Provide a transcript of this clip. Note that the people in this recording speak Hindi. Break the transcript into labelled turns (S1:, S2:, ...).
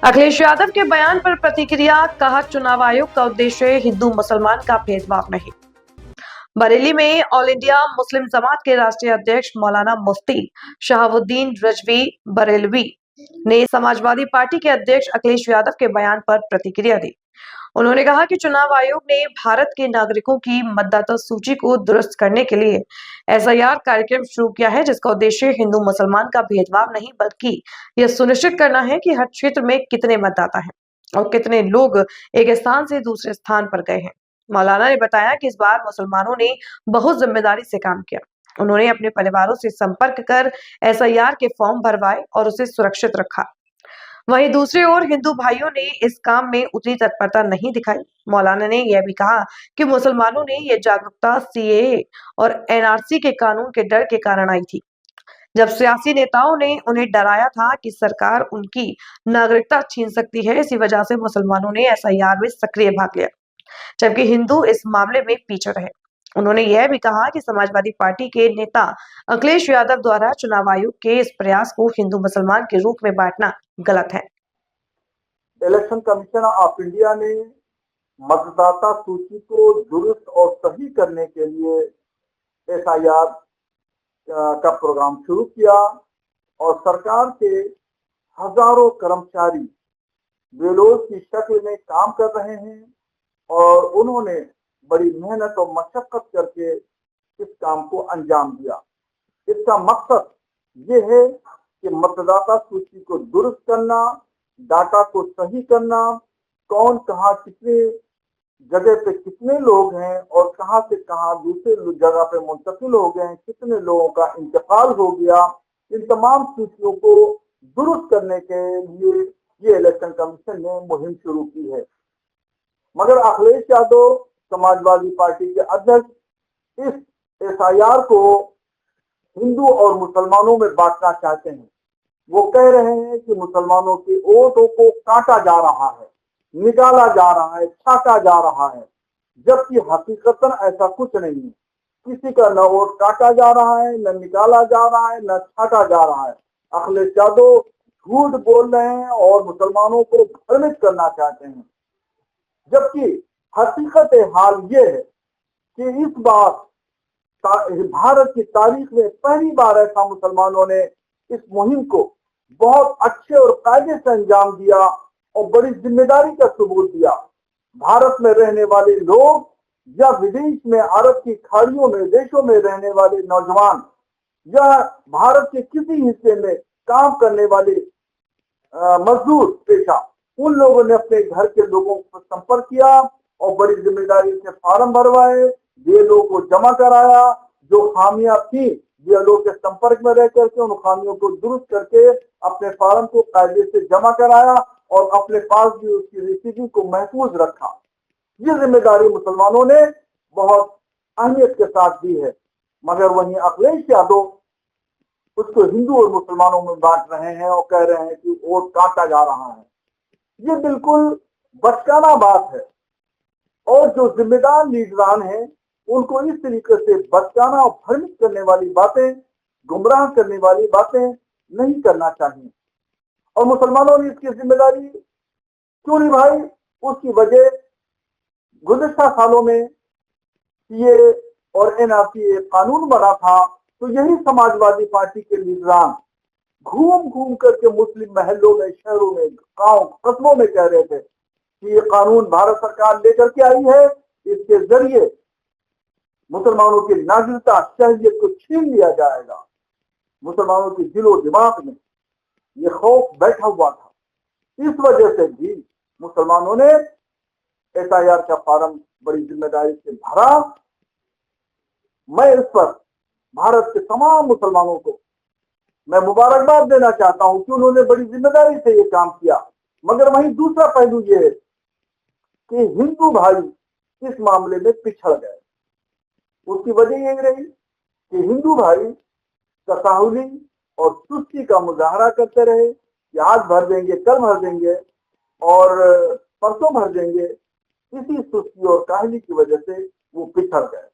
S1: अखिलेश यादव के बयान पर प्रतिक्रिया, कहा चुनाव आयोग का उद्देश्य हिंदू मुसलमान का भेदभाव नहीं। बरेली में ऑल इंडिया मुस्लिम जमात के राष्ट्रीय अध्यक्ष मौलाना मुफ्ती शहाबुद्दीन रजवी बरेलवी ने समाजवादी पार्टी के अध्यक्ष अखिलेश यादव के बयान पर प्रतिक्रिया दी। उन्होंने कहा कि चुनाव आयोग ने भारत के नागरिकों की मतदाता सूची को दुरुस्त करने के लिए एसआईआर कार्यक्रम शुरू किया है, जिसका उद्देश्य हिंदू मुसलमान का भेदभाव नहीं बल्कि यह सुनिश्चित करना है कि हर क्षेत्र में कितने मतदाता हैं और कितने लोग एक स्थान से दूसरे स्थान पर गए हैं। मौलाना ने बताया कि इस बार मुसलमानों ने बहुत जिम्मेदारी से काम किया। उन्होंने अपने परिवारों से संपर्क कर एसआईआर के फॉर्म भरवाए और उसे सुरक्षित रखा। वहीं दूसरी ओर हिंदू भाइयों ने इस काम में उतनी तत्परता नहीं दिखाई। मौलाना ने यह भी कहा कि मुसलमानों ने यह जागरूकता सीएए और एनआरसी के कानून के डर के कारण आई थी, जब सियासी नेताओं ने उन्हें डराया था कि सरकार उनकी नागरिकता छीन सकती है। इसी वजह से मुसलमानों ने एसआईआर में सक्रिय भाग लिया, जबकि हिंदू इस मामले में पीछे रहे। उन्होंने यह भी कहा कि समाजवादी पार्टी के नेता अखिलेश यादव द्वारा चुनाव आयोग के इस प्रयास को हिंदू मुसलमान के रूप में बांटना गलत है।
S2: इलेक्शन कमीशन ऑफ इंडिया ने मतदाता सूची को दुरुस्त और सही करने के लिए एसआईआर का प्रोग्राम शुरू किया और सरकार के हजारों कर्मचारी बेलोज की शक्ल में काम कर रहे हैं और उन्होंने बड़ी मेहनत और मशक्कत करके इस काम को अंजाम दिया। इसका मकसद ये है कि मतदाता सूची को दुरुस्त करना, डाटा को सही करना, कौन कहाँ कितने जगह पे कितने लोग हैं और कहाँ से कहाँ दूसरे जगह पे मुंतकिल हो गए हैं, कितने लोगों का इंतकाल हो गया, इन तमाम सूचियों को दुरुस्त करने के लिए ये इलेक्शन कमीशन ने मुहिम शुरू की है। मगर अखिलेश यादव समाजवादी पार्टी के अध्यक्ष इस एसआईआर को हिंदू और मुसलमानों में बांटना चाहते हैं। वो कह रहे हैं कि मुसलमानों के वोटों को काटा जा रहा है, निकाला जा रहा है, छाटा जा रहा है, जबकि हकीकतन ऐसा कुछ नहीं है। किसी का न वोट काटा जा रहा है, न निकाला जा रहा है, न छाटा जा रहा है। अखिलेश यादव झूठ बोल रहे हैं और मुसलमानों को भ्रमित करना चाहते हैं, जबकि हकीकत हाल ये है कि इस बार भारत की तारीख में पहली बार ऐसा मुसलमानों ने इस मुहिम को बहुत अच्छे और कायदे से अंजाम दिया और बड़ी जिम्मेदारी का सबूत दिया। भारत में रहने वाले लोग या विदेश में अरब की खाड़ियों में देशों में रहने वाले नौजवान या भारत के किसी हिस्से में काम करने वाले मजदूर पेशा, उन लोगों ने अपने घर के लोगों को संपर्क किया और बड़ी जिम्मेदारी से फार्म भरवाए, ये लोगों को जमा कराया। जो खामियां थी ये लोग के संपर्क में रह करके उन खामियों को दुरुस्त करके अपने फार्म को कायदे से जमा कराया और अपने पास भी उसकी रसीदी को महफूज रखा। ये जिम्मेदारी मुसलमानों ने बहुत अहमियत के साथ दी है। मगर वहीं अखिलेश यादव उसको हिंदू और मुसलमानों में बांट रहे हैं और कह रहे हैं कि वोट काटा जा रहा है। ये बिल्कुल बचकाना बात है और जो जिम्मेदार लीडरान हैं उनको इस तरीके से बचकाना और भ्रमित करने वाली बातें, गुमराह करने वाली बातें नहीं करना चाहिए। और मुसलमानों ने इसकी जिम्मेदारी क्यों निभाई, उसकी वजह गुज़श्ता सालों में ये और एनआरसी कानून बना था, तो यही समाजवादी पार्टी के लीडरान घूम घूम करके मुस्लिम महलों में, शहरों में, गांव कस्बों में कह रहे थे कि ये कानून भारत सरकार लेकर के आई है, इसके जरिए मुसलमानों की नागरिकता, शहरियत को छीन लिया जाएगा। मुसलमानों के दिलो दिमाग में ये खौफ बैठा हुआ था। इस वजह से भी मुसलमानों ने एसआईआर का फार्म बड़ी जिम्मेदारी से भरा। मैं इस पर भारत के तमाम मुसलमानों को मैं मुबारकबाद देना चाहता हूं कि उन्होंने बड़ी जिम्मेदारी से ये काम किया। मगर वहीं दूसरा पहलू ये है कि हिंदू भाई इस मामले में पिछड़ गए। उसकी वजह यही रही कि हिंदू भाई तसाहुली और सुस्ती का मुजाहरा करते रहे कि आज भर देंगे, कल भर देंगे और परसों भर देंगे। इसी सुस्ती और काहली की वजह से वो पिछड़ गए।